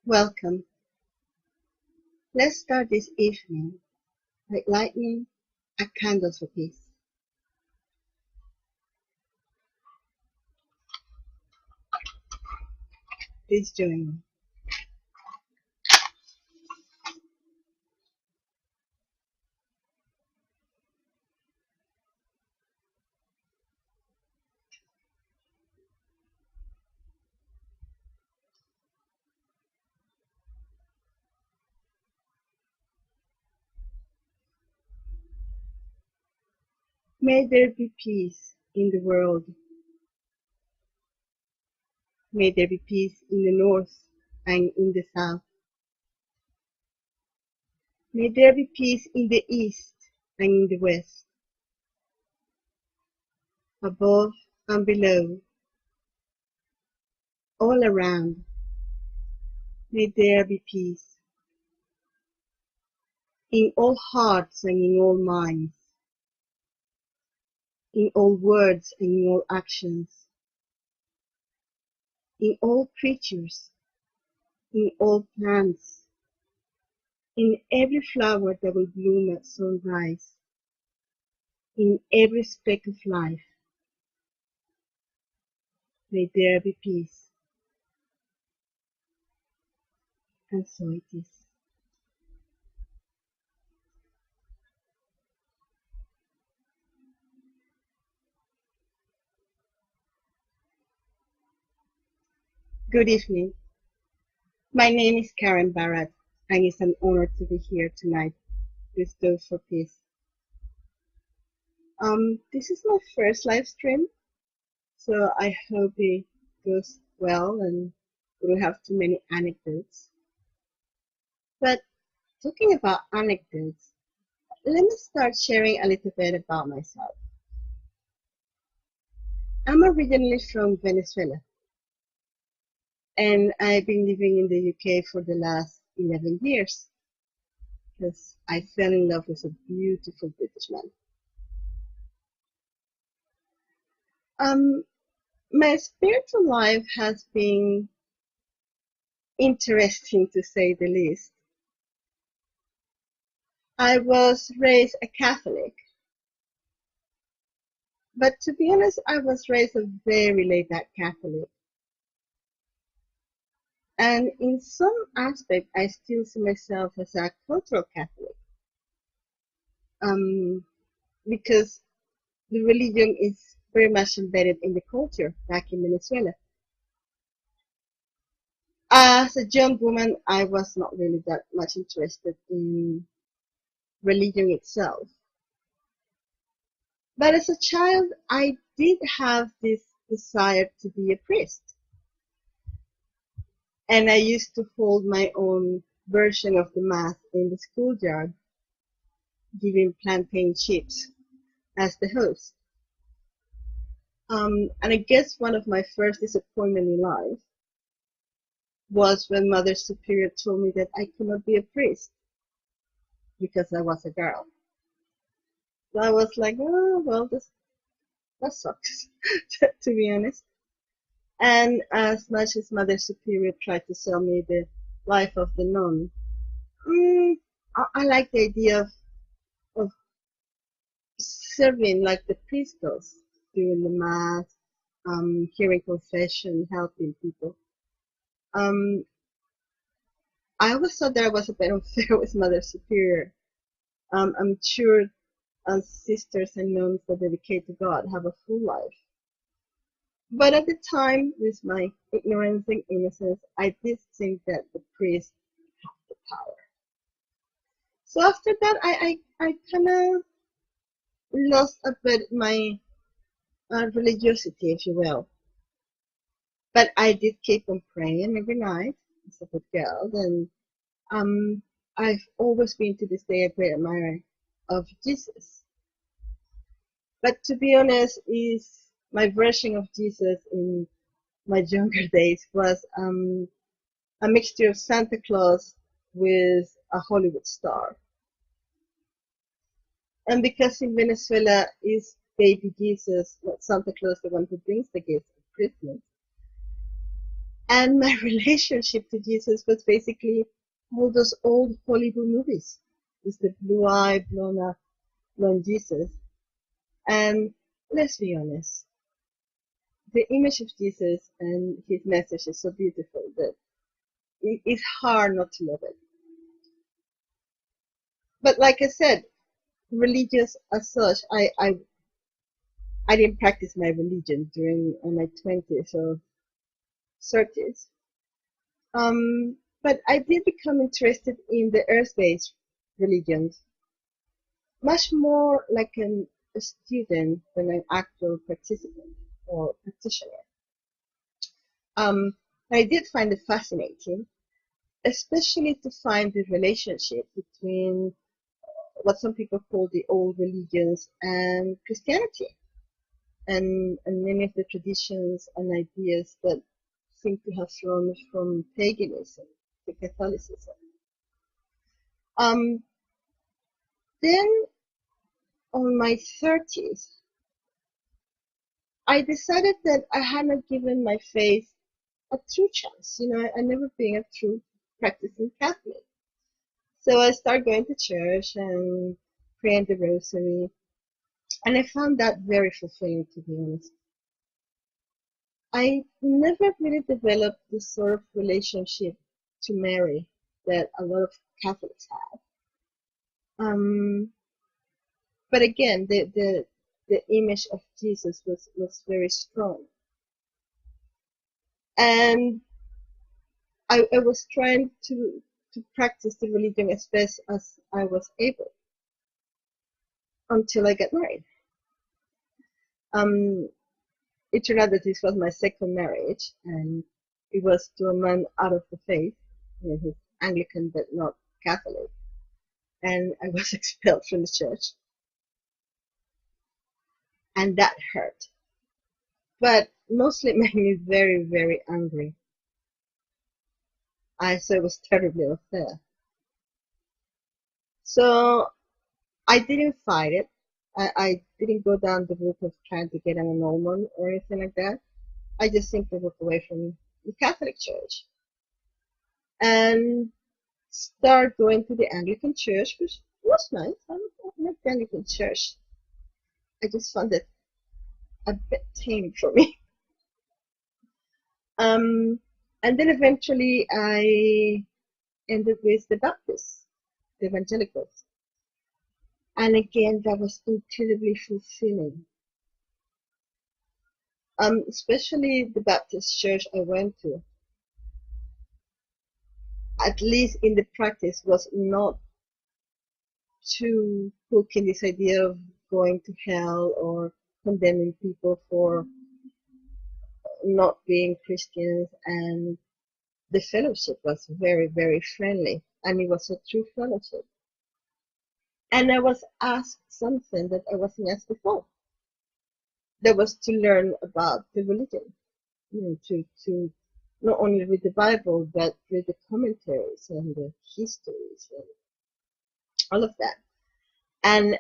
Welcome. Let's start this evening by lighting a candle for peace. Please join me. May there be peace in the world. May there be peace in the north and in the south. May there be peace in the east and in the west, above and below, all around. May there be peace in all hearts and in all minds, in all words and in all actions, in all creatures, in all plants, in every flower that will bloom at sunrise, in every speck of life. May there be peace. And so it is. Good evening. My name is Karem Barratt, and it's an honor to be here tonight with D4P. This is my first live stream, so I hope it goes well and we don't have too many anecdotes. But talking about anecdotes, let me start sharing a little bit about myself. I'm originally from Venezuela, and I've been living in the UK for the last 11 years because I fell in love with a beautiful British man. My spiritual life has been interesting, to say the least. I was raised a Catholic, but to be honest, I was raised a very laid-back Catholic. And in some aspect, I still see myself as a cultural Catholic, because the religion is very much embedded in the culture back in Venezuela. As a young woman, I was not really that much interested in religion itself. But as a child, I did have this desire to be a priest. And I used to hold my own version of the Mass in the schoolyard, giving plantain chips as the host. And I guess one of my first disappointments in life was when Mother Superior told me that I could not be a priest because I was a girl. So I was like, oh, well, that sucks, to be honest. And as much as Mother Superior tried to sell me the life of the nun, I like the idea of serving like the priest does, doing the Mass, hearing confession, helping people. I always thought that I was a bit unfair with Mother Superior. I'm sure sisters and nuns that dedicate to God have a full life. But at the time, with my ignorance and innocence, I did think that the priest had the power. So after that, I kind of lost a bit my religiosity, if you will. But I did keep on praying every night as a good girl, and I've always been to this day a great admirer of Jesus. But to be honest, my version of Jesus in my younger days was a mixture of Santa Claus with a Hollywood star. And because in Venezuela is baby Jesus, not Santa Claus, the one who brings the gifts at Christmas, And my relationship to Jesus was basically all those old Hollywood movies with the blue-eyed, blonde Jesus. And let's be honest, the image of Jesus and his message is so beautiful that it's hard not to love it. But like I said, religious as such, I didn't practice my religion during my 20s or 30s. But I did become interested in the earth-based religions, much more like a student than an actual participant or practitioner. I did find it fascinating, especially to find the relationship between what some people call the old religions and Christianity, and many of the traditions and ideas that seem to have flown from paganism to Catholicism. Then on my 30s, I decided that I had not given my faith a true chance. You know, I never been a true practicing Catholic. So I started going to church and praying the rosary, and I found that very fulfilling, to be honest. I never really developed this sort of relationship to Mary that a lot of Catholics have. But again, the image of Jesus was very strong. And I was trying to practice the religion as best as I was able until I got married. It turned out that this was my second marriage, and it was to a man out of the faith. You know, he's Anglican but not Catholic, and I was expelled from the church, and that hurt. But mostly it made me very, very angry. I saw it was terribly unfair. So I didn't fight it. I didn't go down the route of trying to get an annulment or anything like that. I just simply walked away from the Catholic Church and started going to the Anglican Church, which was nice. I like the Anglican Church. I just found it a bit tame for me. And then eventually I ended with the Baptists, the evangelicals. And again, that was incredibly fulfilling. Especially the Baptist church I went to, at least in the practice, was not too hooked in this idea of going to hell or condemning people for not being Christians, and the fellowship was very, very friendly, and it was a true fellowship. And I was asked something that I wasn't asked before. That was to learn about the religion, you know, to not only read the Bible, but read the commentaries and the histories and all of that. And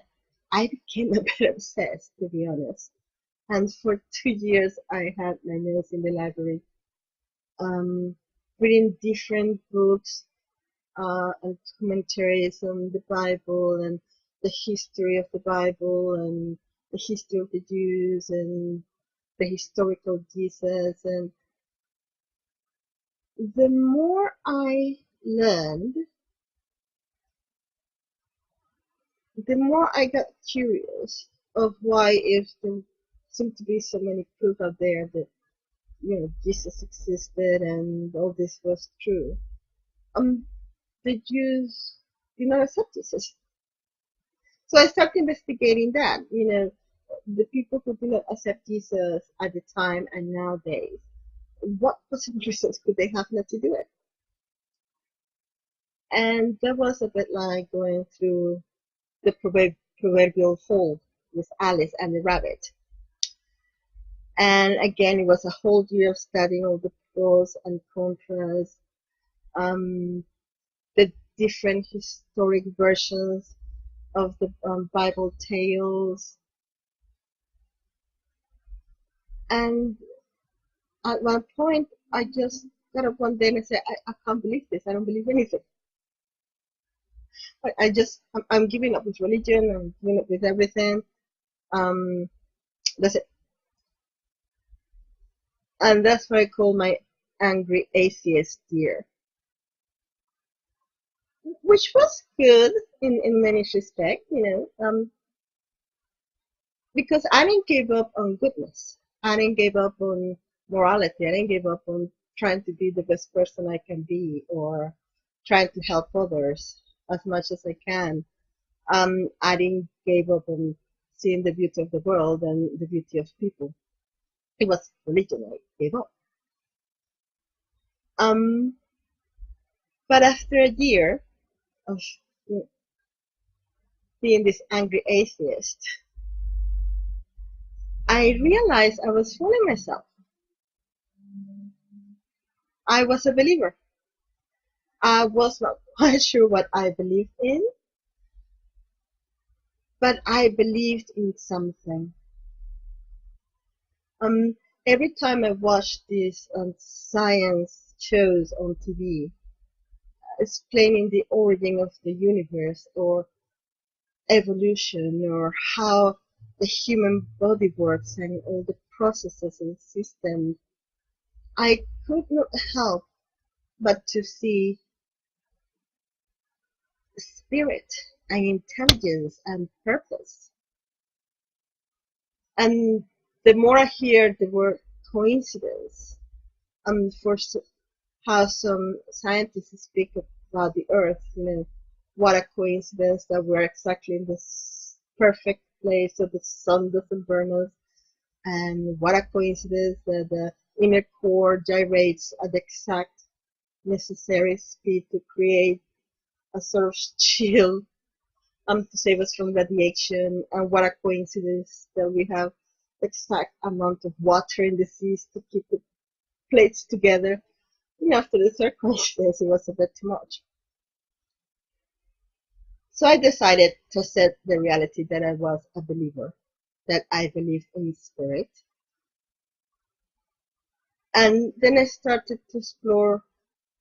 I became a bit obsessed, to be honest. And for 2 years, I had my nose in the library, reading different books and commentaries on the Bible and the history of the Bible and the history of the Jews and the historical Jesus. And the more I learned, the more I got curious of why, if there seemed to be so many proof out there that, you know, Jesus existed and all this was true, the Jews did not accept Jesus. So I started investigating that, you know, the people who did not accept Jesus at the time and nowadays, what possible reasons could they have not to do it? And that was a bit like going through the proverbial hole with Alice and the rabbit. And again, it was a whole year of studying all the pros and contras, the different historic versions of the Bible tales. And at one point, I just got up one day and I said, I can't believe this. I don't believe anything. I'm giving up with religion. I'm giving up with everything. That's it. And that's what I call my angry atheist year, which was good in many respects, because I didn't give up on goodness. I didn't give up on morality. I didn't give up on trying to be the best person I can be or trying to help others as much as I can. I didn't give up on seeing the beauty of the world and the beauty of people. It was religion I gave up. But after a year of being this angry atheist, I realized I was fooling myself. I was a believer. I was not quite sure what I believed in, but I believed in something. Every time I watched these science shows on TV explaining the origin of the universe or evolution or how the human body works and all the processes and systems, I could not help but to see spirit and intelligence and purpose. And the more I hear the word coincidence, for how some scientists speak about the Earth, what a coincidence that we're exactly in this perfect place so the sun doesn't burn us, and what a coincidence that the inner core gyrates at the exact necessary speed to create a sort of shield to save us from radiation, and what a coincidence that we have the exact amount of water in the seas to keep the plates together. After the third coincidence, it was a bit too much. So I decided to accept the reality that I was a believer, that I believed in spirit. And then I started to explore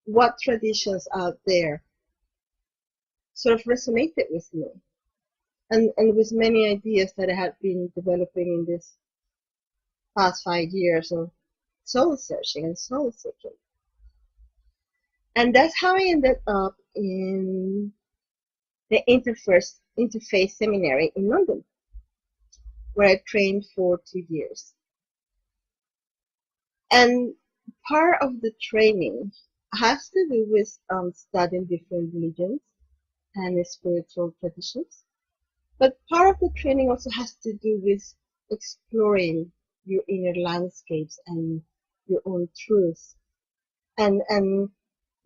what traditions out there sort of resonated with me, and with many ideas that I had been developing in this past 5 years of soul searching and soul seeking. And that's how I ended up in the Interfaith Seminary in London, where I trained for 2 years. And part of the training has to do with studying different religions and spiritual traditions. But part of the training also has to do with exploring your inner landscapes and your own truth. And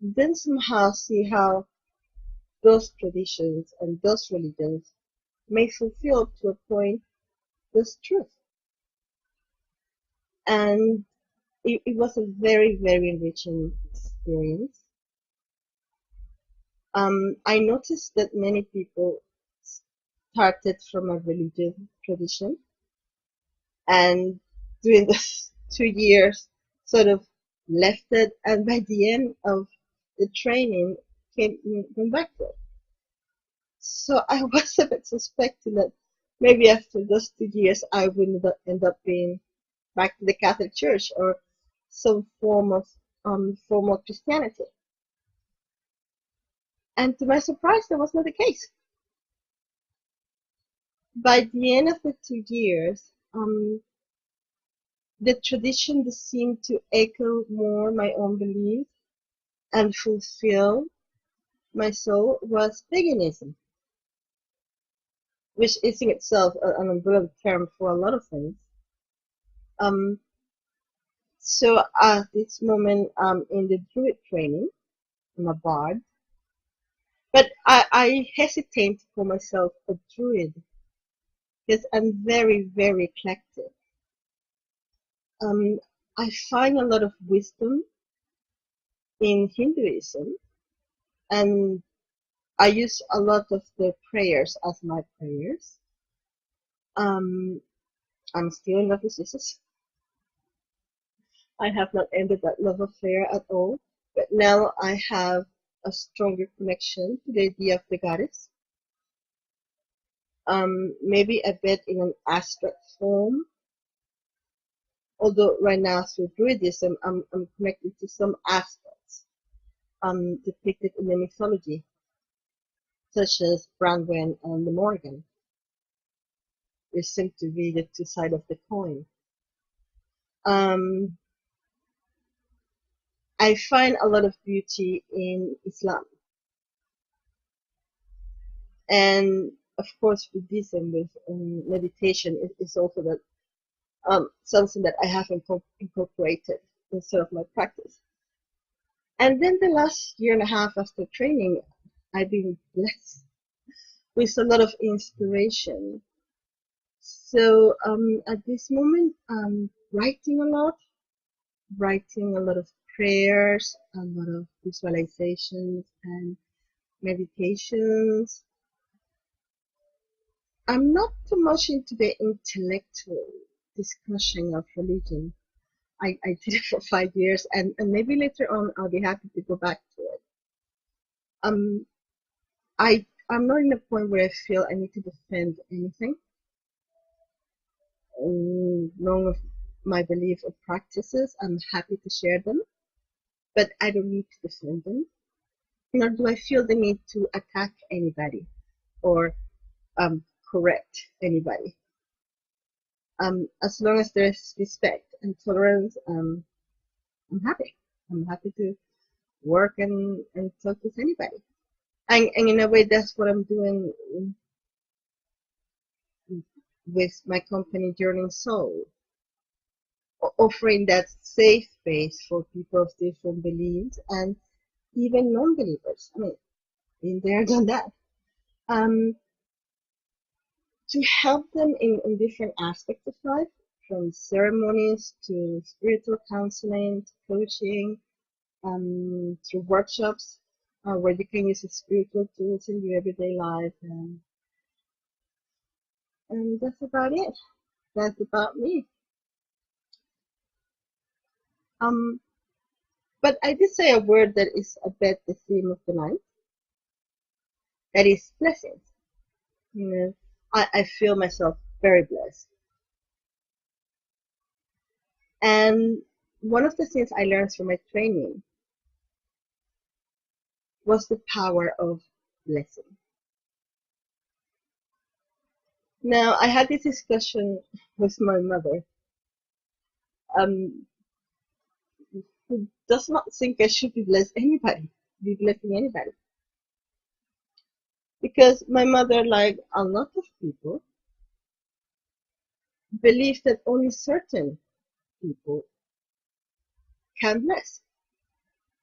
then somehow see how those traditions and those religions may fulfill to a point this truth. And it was a very, very enriching experience. I noticed that many people started from a religious tradition, and during the 2 years sort of left it, and by the end of the training came back to it. So I was a bit suspecting that maybe after those 2 years I would end up being back to the Catholic Church or some form of formal Christianity. And to my surprise, that was not the case. By the end of the 2 years, the tradition that seemed to echo more my own beliefs and fulfill my soul was paganism, which is in itself an umbrella term for a lot of things. So at this moment, I'm in the Druid training. I'm a bard. But I hesitate to call myself a Druid because I'm very, very eclectic. I find a lot of wisdom in Hinduism, and I use a lot of the prayers as my prayers. I'm still in love with Jesus. I have not ended that love affair at all, but now I have a stronger connection to the idea of the goddess. Maybe a bit in an abstract form, although right now through Druidism, I'm connected to some aspects depicted in the mythology, such as Brandwen and the Morgan. They seem to be the two sides of the coin. I find a lot of beauty in Islam. And of course, Buddhism with meditation is also that something that I have incorporated instead of my practice. And then the last year and a half after training, I've been blessed with a lot of inspiration. So at this moment, I'm writing a lot of prayers, a lot of visualizations and meditations. I'm not too much into the intellectual discussion of religion. I did it for 5 years, and maybe later on I'll be happy to go back to it. I'm not in a point where I feel I need to defend anything. None of my beliefs or practices, I'm happy to share them, but I don't need to defend them. Nor do I feel the need to attack anybody or correct anybody. As long as there's respect and tolerance, I'm happy. I'm happy to work and talk with anybody. And in a way, that's what I'm doing with my company, Journey Soul, offering that safe space for people of different beliefs and even non-believers. I mean, been there, done that. To help them in different aspects of life, from ceremonies to spiritual counseling, to coaching, through workshops where you can use the spiritual tools in your everyday life. And that's about it. That's about me. But I did say a word that is a bit the theme of the night. That is blessings. You know, I feel myself very blessed. And one of the things I learned from my training was the power of blessing. Now, I had this discussion with my mother, who does not think I should be blessing anybody. Because my mother, like a lot of people, believes that only certain people can bless.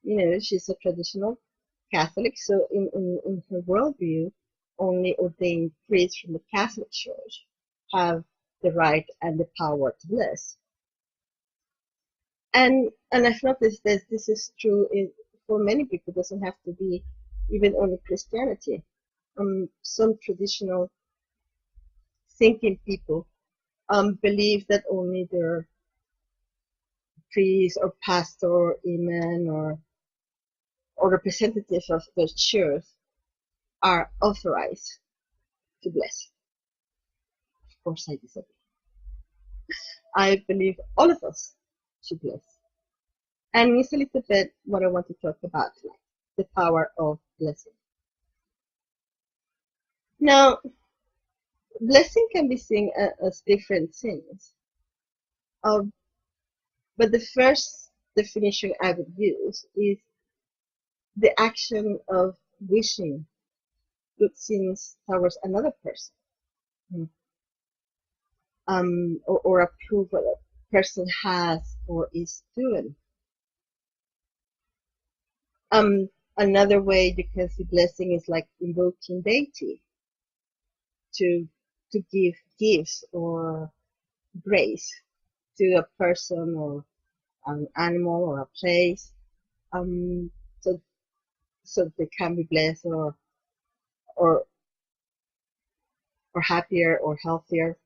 You know, she's a traditional Catholic, so in her worldview, only ordained priests from the Catholic Church have the right and the power to bless. And I've noticed that this is true for many people. It doesn't have to be even only Christianity. Some traditional thinking people believe that only their priest or pastor or imam or representatives of the church are authorized to bless. Of course, I disagree. I believe all of us should bless. And it's a little bit what I want to talk about tonight, the power of blessing. Now, blessing can be seen as different things. But the first definition I would use is the action of wishing good things towards another person, or approval a person has or is doing. Another way you can see blessing is like invoking deity to give gifts or grace to a person or an animal or a place, so they can be blessed or happier or healthier.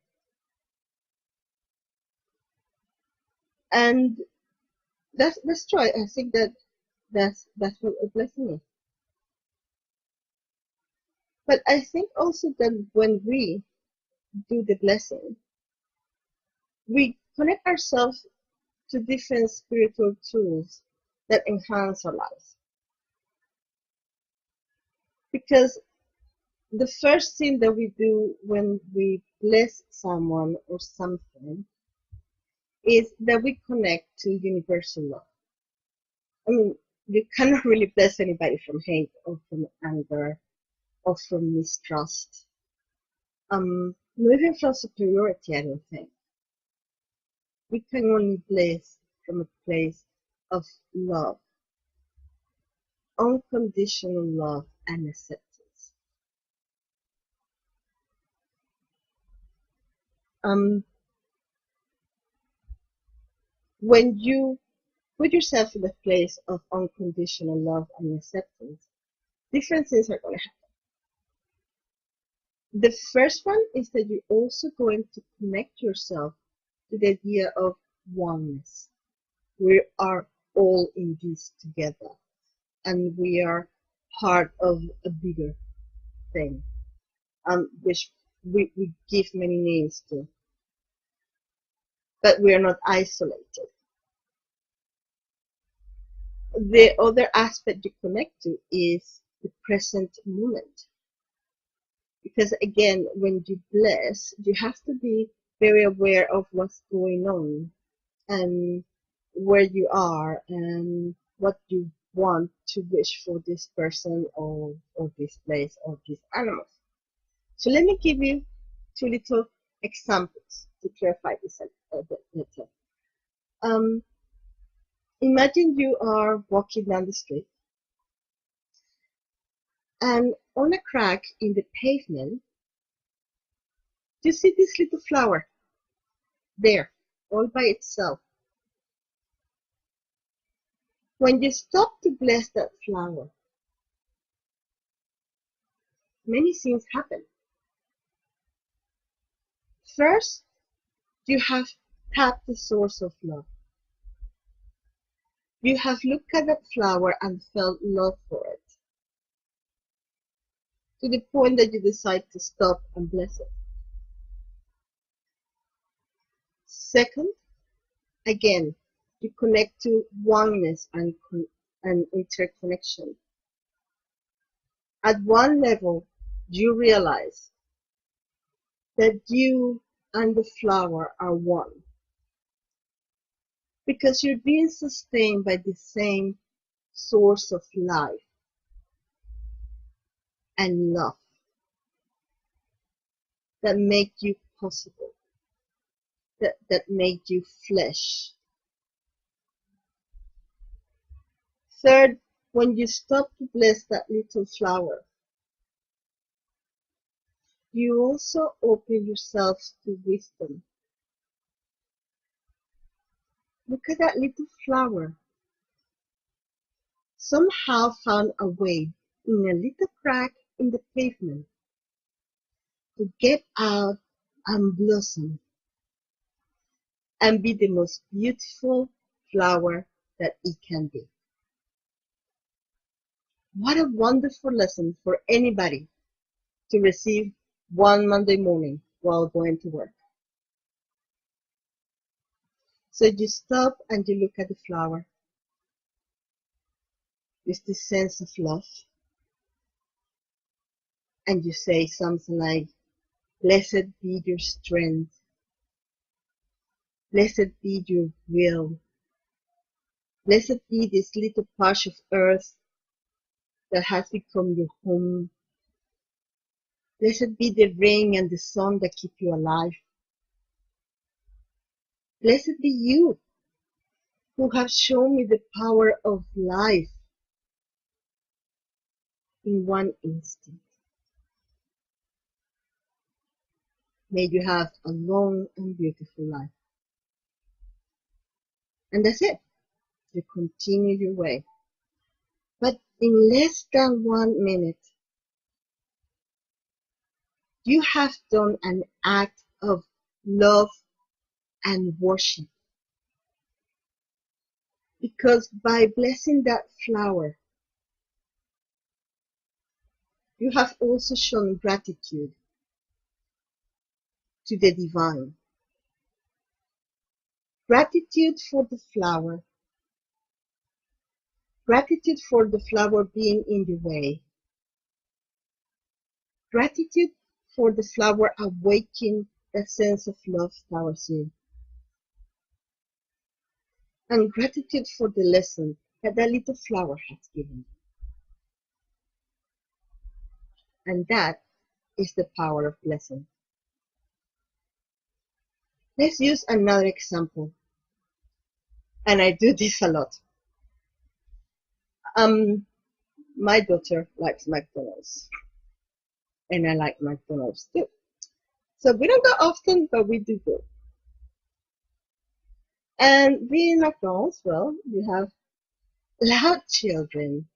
And That's true. I think that's what a blessing is. But I think also that when we do the blessing, we connect ourselves to different spiritual tools that enhance our lives. Because the first thing that we do when we bless someone or something is that we connect to universal love. I mean, you cannot really bless anybody from hate or from anger or from mistrust. Not even from superiority, I don't think. We can only bless from a place of love, unconditional love and acceptance. When you put yourself in a place of unconditional love and acceptance, different things are going to happen. The first one is that you're also going to connect yourself to the idea of oneness. We are all in this together, and we are part of a bigger thing, which we give many names to, but we are not isolated. The other aspect you connect to is the present moment. Because again, when you bless, you have to be very aware of what's going on and where you are and what you want to wish for this person or this place or these animals. So let me give you two little examples to clarify this a bit better. Imagine you are walking down the street, and on a crack in the pavement, you see this little flower there, all by itself. When you stop to bless that flower, many things happen. First, you have tapped the source of love. You have looked at that flower and felt love for it, to the point that you decide to stop and bless it. Second, again, you connect to oneness and interconnection. At one level, you realize that you and the flower are one, because you're being sustained by the same source of life and love that make you possible, that made you flesh. Third, when you stop to bless that little flower, you also open yourself to wisdom. Look at that little flower. Somehow found a way in a little crack in the pavement to get out and blossom and be the most beautiful flower that it can be. What a wonderful lesson for anybody to receive one Monday morning while going to work. So you stop and you look at the flower with this sense of love, and you say something like, "Blessed be your strength. Blessed be your will. Blessed be this little patch of earth that has become your home. Blessed be the rain and the sun that keep you alive. Blessed be you who have shown me the power of life in one instant. May you have a long and beautiful life." And that's it. You continue your way. But in less than 1 minute, you have done an act of love and worship. Because by blessing that flower, you have also shown gratitude to the divine. Gratitude for the flower. Gratitude for the flower being in the way. Gratitude for the flower awakening that sense of love towards you. And gratitude for the lesson that little flower has given you. And that is the power of blessing. Let's use another example. And I do this a lot. My daughter likes McDonald's. And I like McDonald's too. So we don't go often, but we do go. And being McDonald's, well, you have loud children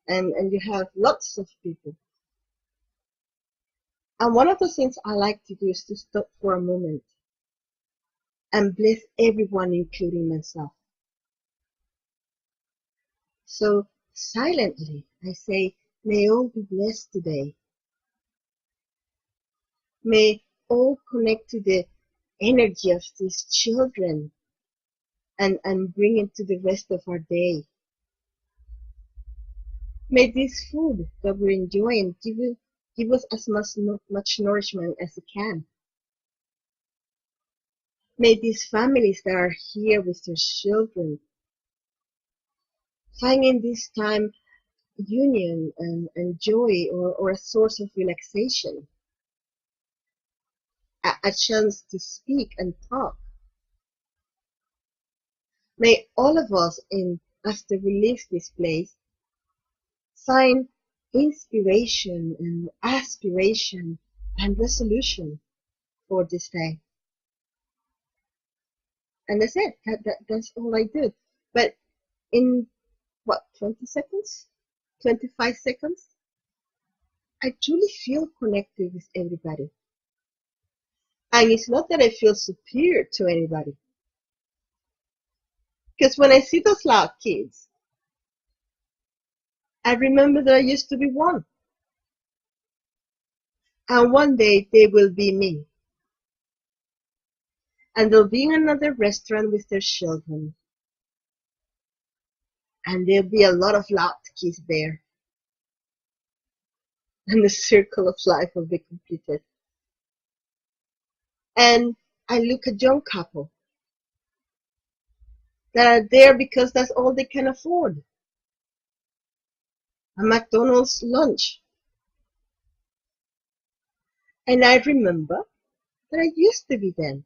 and you have lots of people. And one of the things I like to do is to stop for a moment and bless everyone, including myself. So silently, I say, may all be blessed today. May all connect to the energy of these children and bring it to the rest of our day. May this food that we're enjoying give us as much nourishment as it can. May these families that are here with their children find in this time union and joy or a source of relaxation, a chance to speak and talk. May all of us, after we leave this place, find inspiration and aspiration and resolution for this day. And that's it. That's all I do. But in, 20 seconds? 25 seconds? I truly feel connected with everybody. And it's not that I feel superior to anybody. Because when I see those loud kids, I remember that I used to be one. And one day they will be me. And they'll be in another restaurant with their children. And there'll be a lot of loud kids there. And the circle of life will be completed. And I look at young couple that are there because that's all they can afford. A McDonald's lunch. And I remember that I used to be them.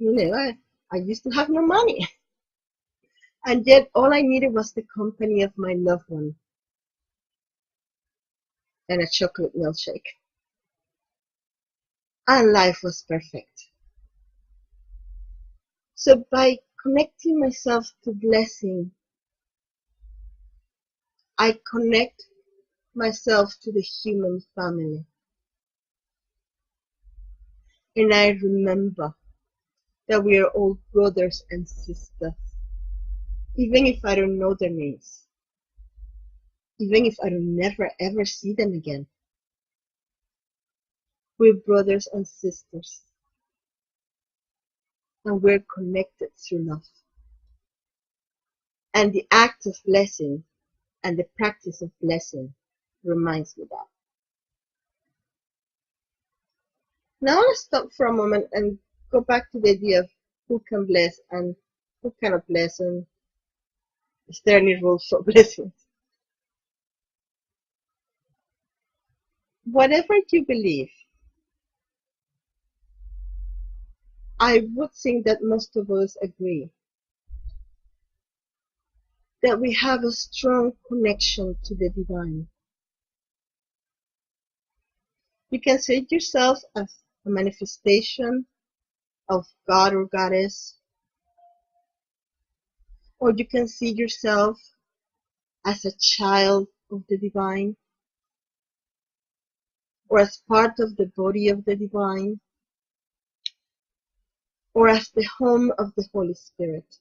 I used to have no money. And yet all I needed was the company of my loved one and a chocolate milkshake. And life was perfect. So by connecting myself to blessing, I connect myself to the human family. And I remember that we are all brothers and sisters, even if I don't know their names, even if I don't never ever see them again. We're brothers and sisters, and we're connected through love. And the act of blessing and the practice of blessing reminds me that. Now let's stop for a moment and go back to the idea of who can bless and who cannot bless, and is there any rules for blessings? Whatever you believe, I would think that most of us agree that we have a strong connection to the divine. You can see yourself as a manifestation of God or Goddess, or you can see yourself as a child of the divine, or as part of the body of the divine, or as the home of the Holy Spirit.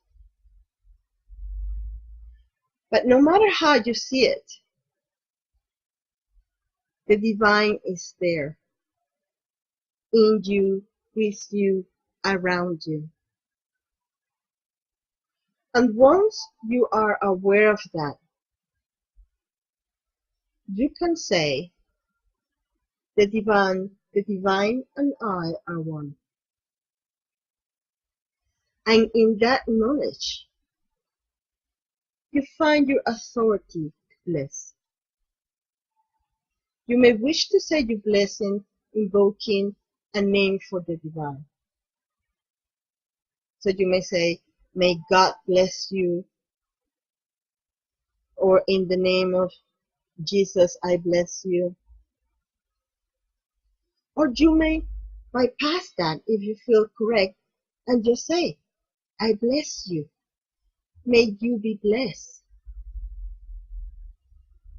But no matter how you see it, the divine is there, in you, with you, around you. And once you are aware of that, you can say, the divine and I are one. And in that knowledge, you find your authority to bless. You may wish to say your blessing, invoking a name for the divine. So you may say, may God bless you, or in the name of Jesus, I bless you. Or you may bypass that if you feel correct and just say, I bless you. May you be blessed.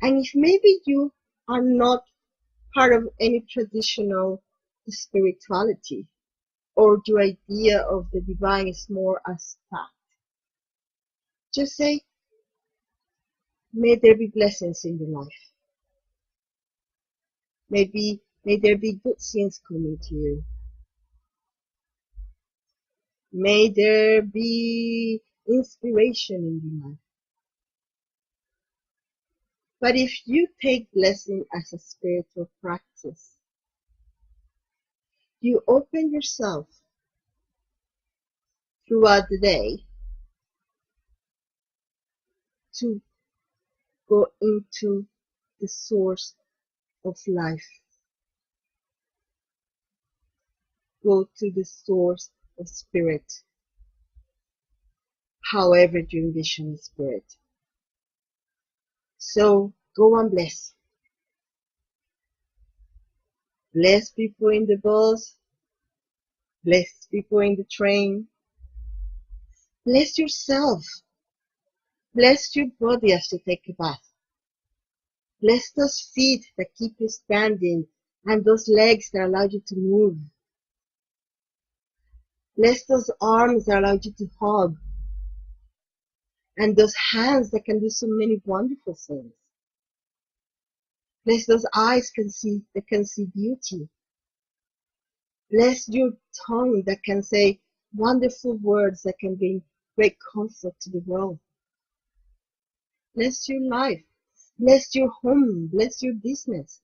And if maybe you are not part of any traditional spirituality, or your idea of the divine is more abstract, just say, may there be blessings in your life. May there be good things coming to you. May there be inspiration in your life. But if you take blessing as a spiritual practice, you open yourself throughout the day to go into the source of life. Go to the source of spirit, however you envision spirit. So go and bless. Bless people in the bus. Bless people in the train. Bless yourself. Bless your body as you take a bath. Bless those feet that keep you standing and those legs that allow you to move. Bless those arms that allow you to hug. And those hands that can do so many wonderful things. Bless those eyes that can see beauty. Bless your tongue that can say wonderful words that can bring great comfort to the world. Bless your life. Bless your home. Bless your business.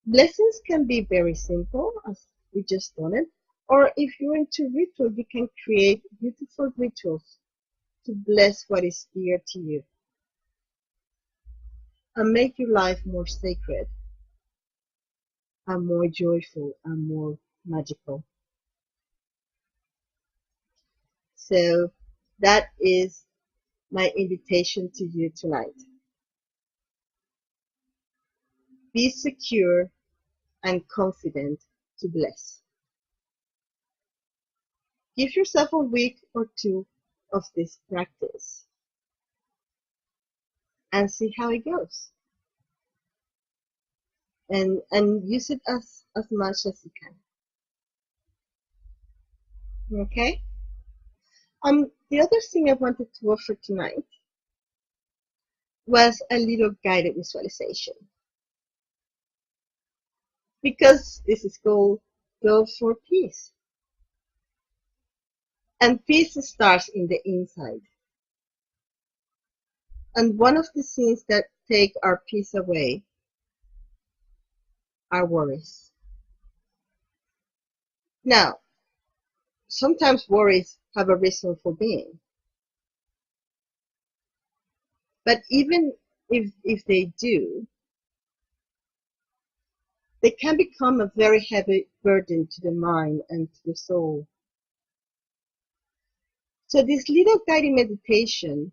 Blessings can be very simple, as we just done it. Or if you're into ritual, you can create beautiful rituals to bless what is dear to you and make your life more sacred and more joyful and more magical. So that is my invitation to you tonight. Be secure and confident to bless. Give yourself a week or two of this practice and see how it goes. And use it as much as you can. Okay? The other thing I wanted to offer tonight was a little guided visualization. Because this is called D4P. And peace starts in the inside. And one of the things that take our peace away are worries. Now, sometimes worries have a reason for being. But even if they do, they can become a very heavy burden to the mind and to the soul. So this little guided meditation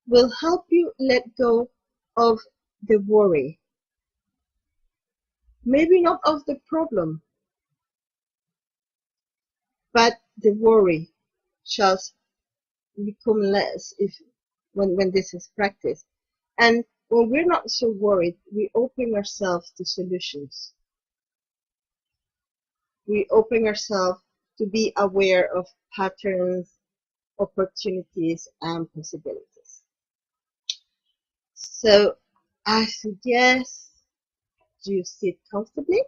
will help you let go of the worry. Maybe not of the problem, but the worry shall become less when this is practiced. And when we're not so worried, we open ourselves to solutions. We open ourselves to be aware of patterns, opportunities and possibilities. So I suggest you sit comfortably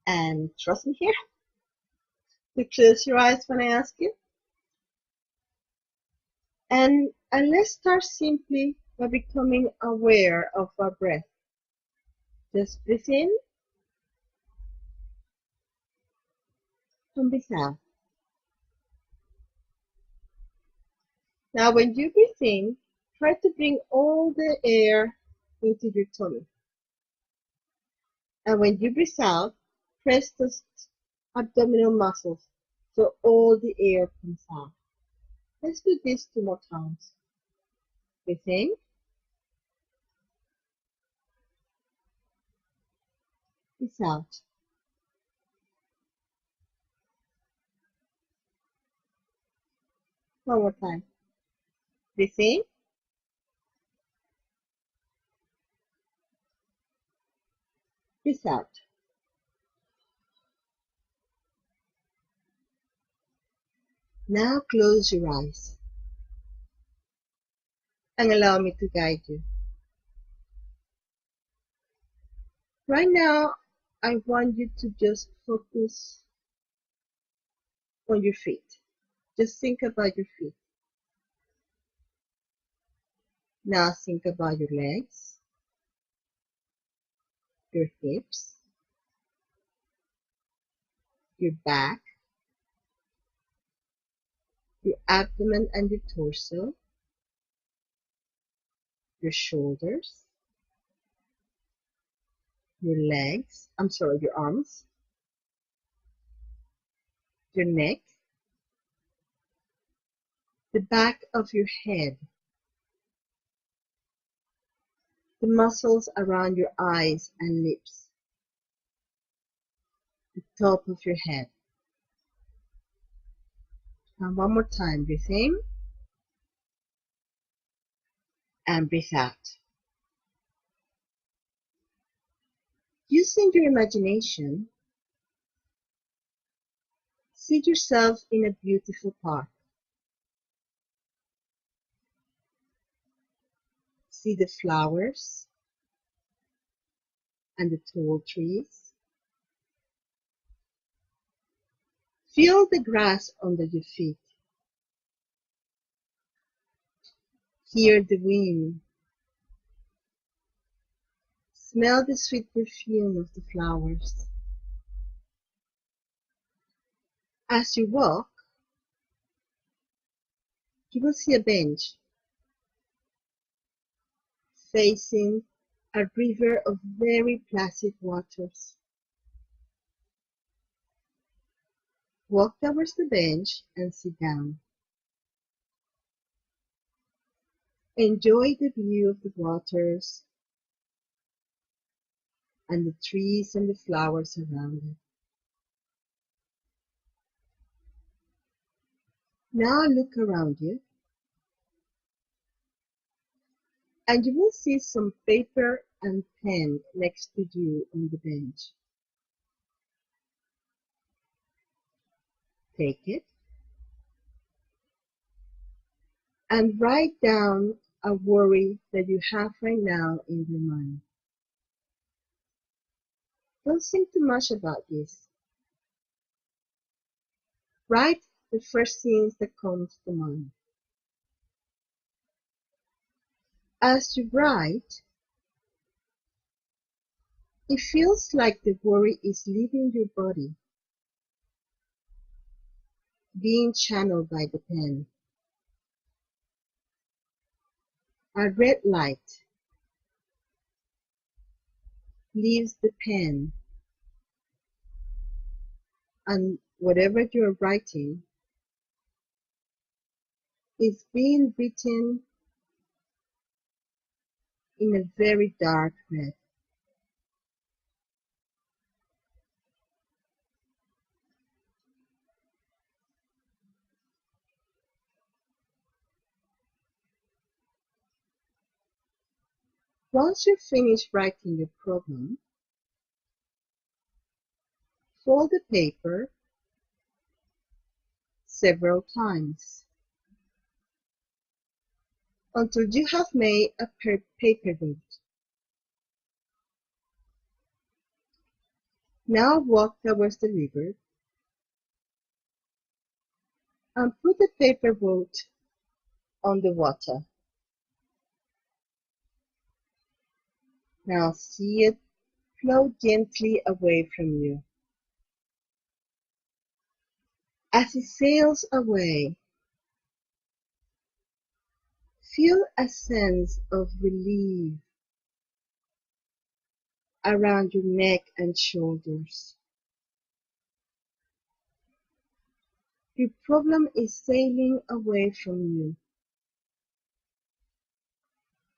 and trust me here. You close your eyes when I ask you. And let's start simply by becoming aware of our breath. Just breathe in and breathe out. Now when you breathe in, try to bring all the air into your tummy. And when you breathe out, press the abdominal muscles so all the air comes out. Let's do this 2 more times. Breathe in. Breathe out. One more time. Breathe in. Breathe out. Now close your eyes and allow me to guide you. Right now, I want you to just focus on your feet. Just think about your feet. Now think about your legs, your hips, your back, your abdomen and your torso, your shoulders, your your arms, your neck, the back of your head, the muscles around your eyes and lips, the top of your head. And one more time, breathe in and breathe out. Using your imagination, see yourself in a beautiful park. See the flowers and the tall trees. Feel the grass under your feet. Hear the wind. Smell the sweet perfume of the flowers. As you walk, you will see a bench facing a river of very placid waters. Walk towards the bench and sit down. Enjoy the view of the waters and the trees and the flowers around it. Now look around you and you will see some paper and pen next to you on the bench. Take it and write down a worry that you have right now in your mind. Don't think too much about this. Write the first things that comes to mind. As you write, it feels like the worry is leaving your body, being channeled by the pen. A red light leaves the pen, and whatever you're writing is being written in a very dark red. Once you finish writing your problem, fold the paper, several times until you have made a paper boat. Now walk towards the river and put the paper boat on the water. Now see it flow gently away from you. As it sails away, feel a sense of relief around your neck and shoulders. Your problem is sailing away from you,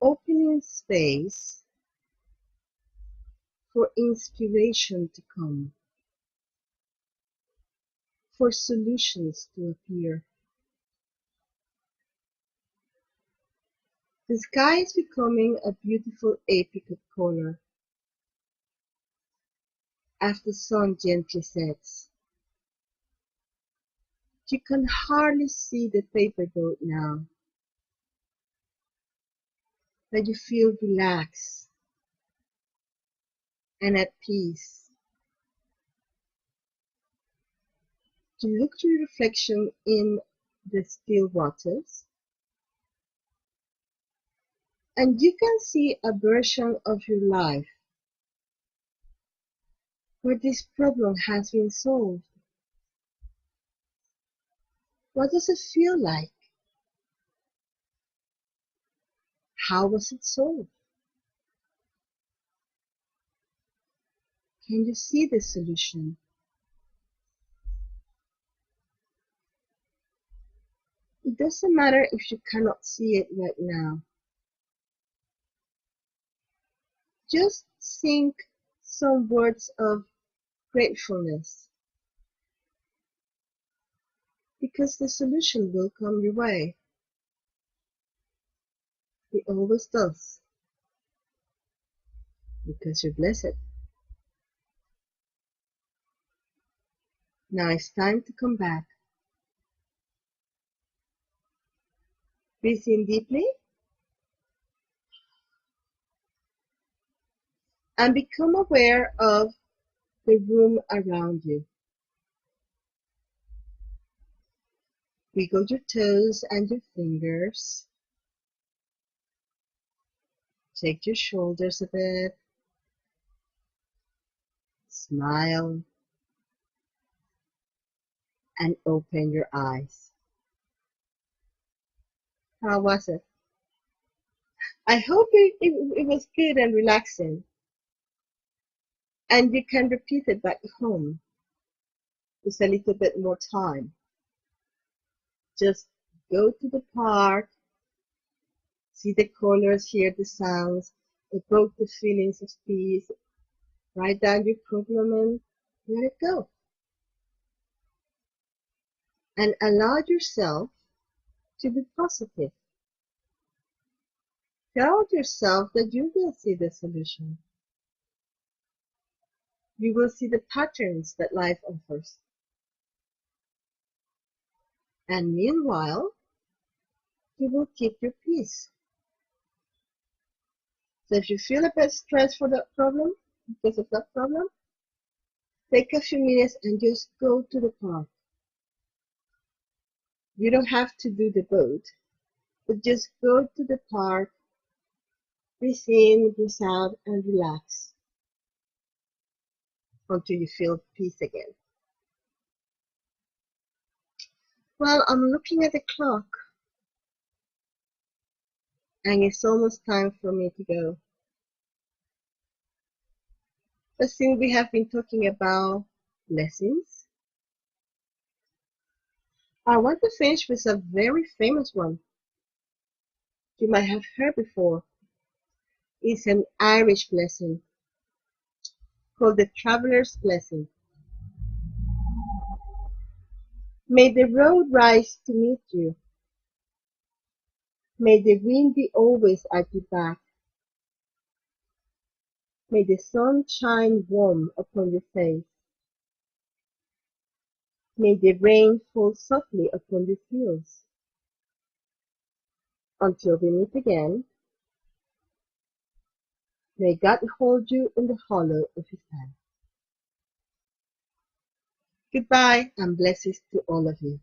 opening space for inspiration to come, for solutions to appear. The sky is becoming a beautiful apricot color as the sun gently sets. You can hardly see the paper boat now, but you feel relaxed and at peace. You look to your reflection in the still waters, and you can see a version of your life where this problem has been solved. What does it feel like? How was it solved? Can you see the solution? It doesn't matter if you cannot see it right now. Just think some words of gratefulness, because the solution will come your way. It always does, because you're blessed. Now it's time to come back. Breathe in deeply and become aware of the room around you. Wiggle your toes and your fingers. Shake your shoulders a bit. Smile and open your eyes. How was it? I hope it was good and relaxing. And you can repeat it back home with a little bit more time. Just go to the park, see the colors, hear the sounds, evoke the feelings of peace, write down your problem and let it go. And allow yourself to be positive. Tell yourself that you will see the solution. You will see the patterns that life offers. And meanwhile, you will keep your peace. So if you feel a bit stressed for that problem, because of that problem, take a few minutes and just go to the park. You don't have to do the boat, but just go to the park, breathe in, breathe out, and relax until you feel peace again. Well, I'm looking at the clock, and it's almost time for me to go. But since we have been talking about blessings, I want to finish with a very famous one. You might have heard before. It's an Irish blessing called the Traveler's Blessing. May the road rise to meet you. May the wind be always at your back. May the sun shine warm upon your face. May the rain fall softly upon these hills. Until we meet again, may God hold you in the hollow of his hand. Goodbye and blessings to all of you.